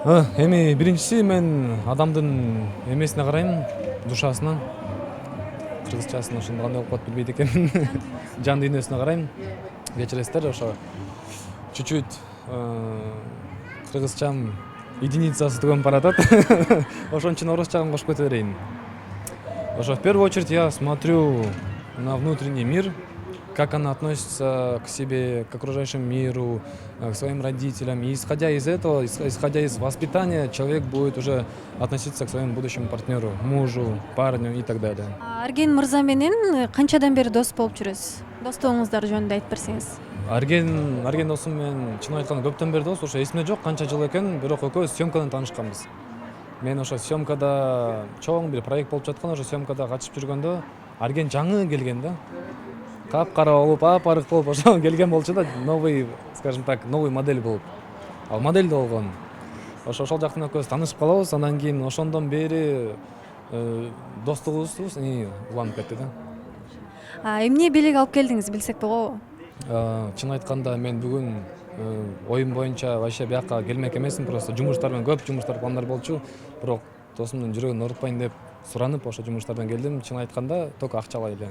Эми биринчиси мен адамдын эмесине карайм, душасына, кыргызчасын ошондо кандай болуп калат билбейт экенмин. Жан дүйнөсүнө карайм. Кечиресиздер, ошо чуть-чуть кыргызчам единицасы түгөнүп баратат. Ошон үчүн орусчагын кошуп кете берейин. Ошо в первую очередь я смотрю на внутренний мир, как она относится к себе, к окружающему миру, к своим родителям. И исходя из этого, исходя из воспитания, человек будет уже относиться к своему будущему партнеру, мужу, парню и так далее. Арген мырза менен канчадан бери дос болуп жүрөсүз? Достугуңуздар жөнүндө айтып берсеңиз. Арген досум менен чын айтканда көптөн бери дос, ошо эсимде жок канча жыл экенин, бирок экөөбүз съемкадан таанышканбыз. Мен ошо съемкада чоң бир проект болуп жаткан, ошо съемкада катышып жүргөндө Арген жаңы келген да. Капкара болуп, апарык болуп ошо келген болчу да, новый, скажем так, новый модель болуп. Ал модель да болгон. Ошол жактан экөөбүз таанышып калабыз, андан кийин ошондон бери достугубуз уланып кетти да. Эмне белек алып келдиңиз, билсек болобу? Чын айтканда мен бүгүн оюм боюнча вообще бияка келмек эмесмин, просто жумуштар менен көп жумуштар пландар болчу, бирок досумдун жүрөгүн оорутпайын деп суранып ошо жумуштардан келдим. Чын айтканда только акча алайлы.